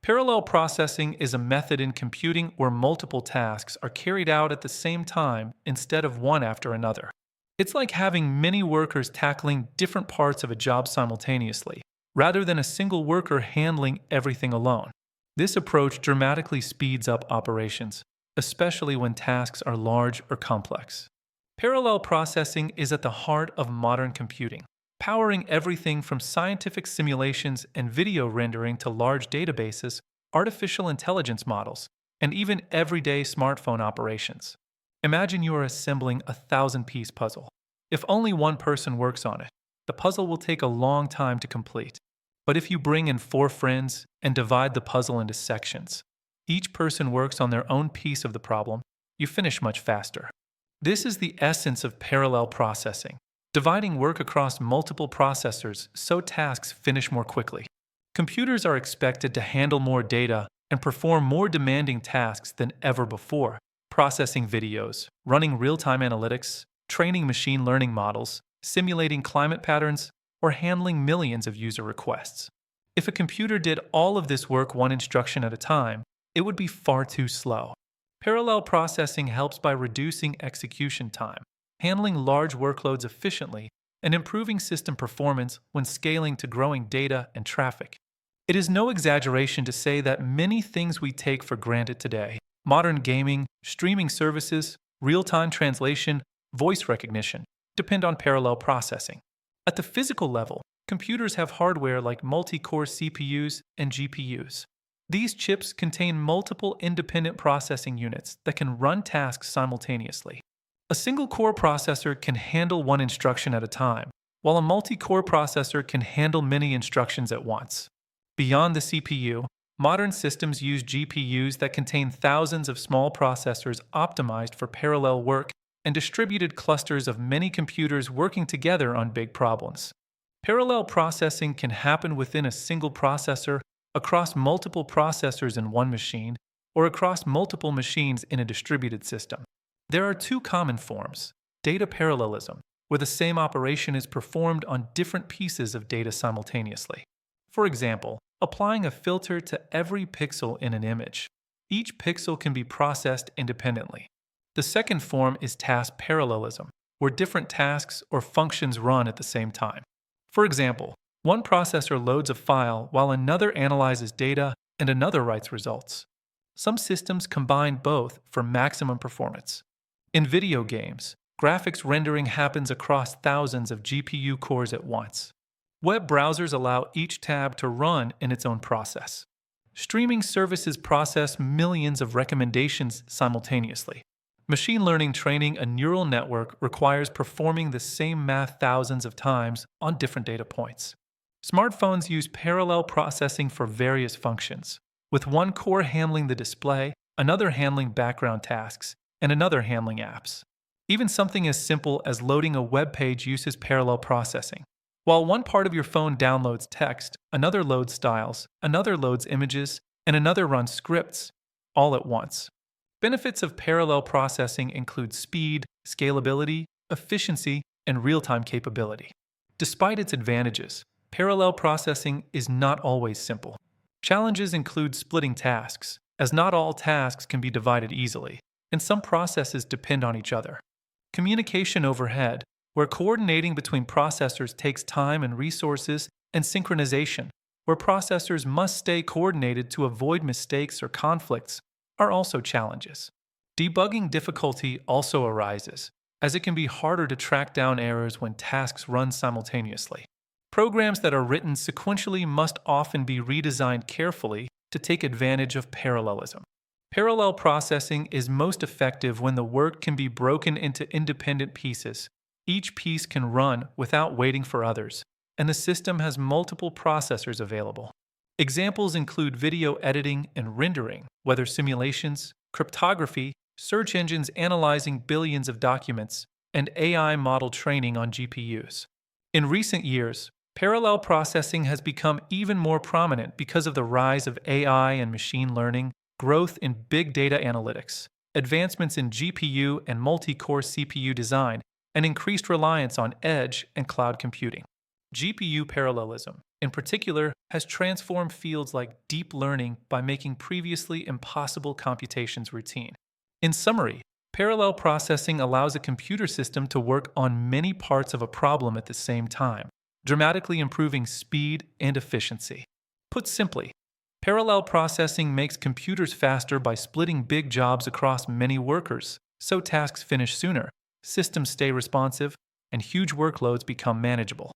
Parallel processing is a method in computing where multiple tasks are carried out at the same time instead of one after another. It's like having many workers tackling different parts of a job simultaneously, rather than a single worker handling everything alone. This approach dramatically speeds up operations, especially when tasks are large or complex. Parallel processing is at the heart of modern computing, powering everything from scientific simulations and video rendering to large databases, artificial intelligence models, and even everyday smartphone operations. Imagine you are assembling a 1,000-piece puzzle. If only one person works on it, the puzzle will take a long time to complete. But if you bring in 4 friends and divide the puzzle into sections, each person works on their own piece of the problem, you finish much faster. This is the essence of parallel processing, dividing work across multiple processors so tasks finish more quickly. Computers are expected to handle more data and perform more demanding tasks than ever before, processing videos, running real-time analytics, training machine learning models, simulating climate patterns, or handling millions of user requests. If a computer did all of this work one instruction at a time, it would be far too slow. Parallel processing helps by reducing execution time, handling large workloads efficiently, and improving system performance when scaling to growing data and traffic. It is no exaggeration to say that many things we take for granted today, modern gaming, streaming services, real-time translation, voice recognition, depend on parallel processing. At the physical level, computers have hardware like multi-core CPUs and GPUs. These chips contain multiple independent processing units that can run tasks simultaneously. A single-core processor can handle one instruction at a time, while a multi-core processor can handle many instructions at once. Beyond the CPU, modern systems use GPUs that contain thousands of small processors optimized for parallel work and distributed clusters of many computers working together on big problems. Parallel processing can happen within a single processor, across multiple processors in one machine, or across multiple machines in a distributed system. There are 2 common forms: data parallelism, where the same operation is performed on different pieces of data simultaneously. For example, applying a filter to every pixel in an image. Each pixel can be processed independently. The second form is task parallelism, where different tasks or functions run at the same time. For example, one processor loads a file while another analyzes data and another writes results. Some systems combine both for maximum performance. In video games, graphics rendering happens across thousands of GPU cores at once. Web browsers allow each tab to run in its own process. Streaming services process millions of recommendations simultaneously. Machine learning training a neural network requires performing the same math thousands of times on different data points. Smartphones use parallel processing for various functions, with one core handling the display, another handling background tasks, and another handling apps. Even something as simple as loading a web page uses parallel processing. While one part of your phone downloads text, another loads styles, another loads images, and another runs scripts, all at once. Benefits of parallel processing include speed, scalability, efficiency, and real-time capability. Despite its advantages, parallel processing is not always simple. Challenges include splitting tasks, as not all tasks can be divided easily, and some processes depend on each other. Communication overhead, where coordinating between processors takes time and resources, and synchronization, where processors must stay coordinated to avoid mistakes or conflicts, are also challenges. Debugging difficulty also arises, as it can be harder to track down errors when tasks run simultaneously. Programs that are written sequentially must often be redesigned carefully to take advantage of parallelism. Parallel processing is most effective when the work can be broken into independent pieces. Each piece can run without waiting for others, and the system has multiple processors available. Examples include video editing and rendering, weather simulations, cryptography, search engines analyzing billions of documents, and AI model training on GPUs. In recent years, parallel processing has become even more prominent because of the rise of AI and machine learning, growth in big data analytics, advancements in GPU and multi-core CPU design, and increased reliance on edge and cloud computing. GPU parallelism, in particular, has transformed fields like deep learning by making previously impossible computations routine. In summary, parallel processing allows a computer system to work on many parts of a problem at the same time, dramatically improving speed and efficiency. Put simply, parallel processing makes computers faster by splitting big jobs across many workers, so tasks finish sooner, systems stay responsive, and huge workloads become manageable.